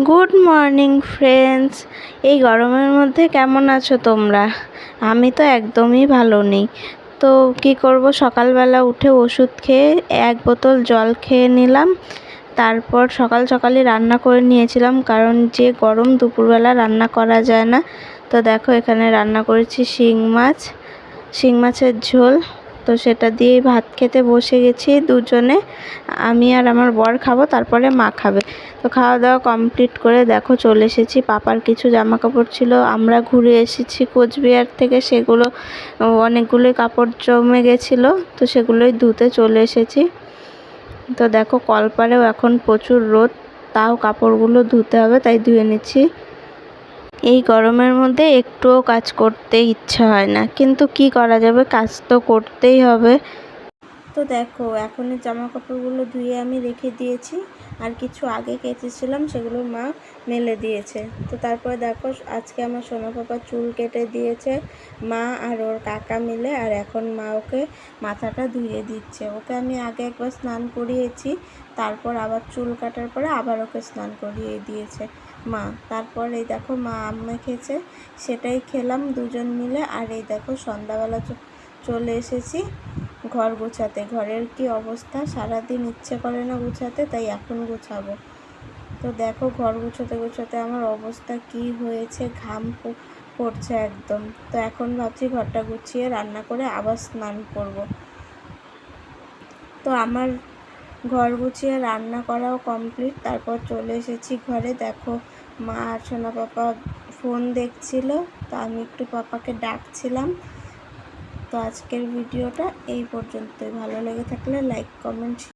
Good morning friends. এই গরমের মধ্যে কেমন আছো তোমরা? আমি তো একদমই ভালো নেই। তো কি করব, সকালবেলা উঠে ওষুধ খেয়ে 1 বোতল জল খেয়ে নিলাম। তারপর সকাল সকালই রান্না করে নিয়েছিলাম, কারণ যে গরম দুপুরবেলা রান্না করা যায় না। তো দেখো এখানে রান্না করেছি শিং মাছের ঝোল। তো সেটা দিয়েই ভাত খেতে বসে গেছি দুজনে। আমি আর আমার বর খাবো, তারপরে মা খাবে। তো খাওয়া দাওয়া কমপ্লিট করে দেখো চলে এসেছি। পাপার কিছু জামা কাপড় ছিল, আমরা ঘুরে এসেছি কোচবিহার থেকে, সেগুলো অনেকগুলোই কাপড় জমে গেছিলো, তো সেগুলোই ধুতে চলে এসেছি। তো দেখো কলপাড়েও এখন প্রচুর রোদ, তাও কাপড়গুলো ধুতে হবে, তাই ধুয়ে নিচ্ছি। এই গরমের মধ্যে একটুও কাজ করতে ইচ্ছা হয় না, কিন্তু কি করা যাবে, কাজ তো করতেই হবে। তো দেখো এখন এই জামা কাপড়গুলো ধুয়ে আমি রেখে দিয়েছি, আর কিছু আগে কেচেছিলাম সেগুলো মা মেলে দিয়েছে। তো তারপরে দেখো আজকে আমার সোনা পাপা চুল কেটে দিয়েছে মা আর ওর কাকা মিলে, আর এখন মা ওকে মাথাটা ধুয়ে দিচ্ছে। ওকে আমি আগে একবার স্নান করিয়েছি, তারপর আবার চুল কাটার পরে আবার ওকে স্নান করিয়ে দিয়েছে মা। তারপর এই দেখো মা আম মেখেছে, সেটাই খেলাম দুজন মিলে। আর এই দেখো সন্ধ্যাবেলা চলে এসেছি ঘর গোছাতে। ঘরের কি অবস্থা, সারাদিন ইচ্ছে করে না গুছাতে, তাই এখন গুছাবো। তো দেখো ঘর গুছোতে গুছোতে আমার অবস্থা কি হয়েছে, ঘাম পড়ছে একদম। তো এখন ভাবছি ঘরটা গুছিয়ে রান্না করে আবার স্নান করব। তো আমার ঘর গুছিয়ে রান্না করাও কমপ্লিট। তারপর চলে এসেছি ঘরে। দেখো মা আর সোনা পাপা ফোন দেখছিল, তো আমি একটু পাপাকে ডাকছিলাম। তো আজকের ভিডিওটা এই পর্যন্তই। ভালো লেগে থাকলে লাইক কমেন্ট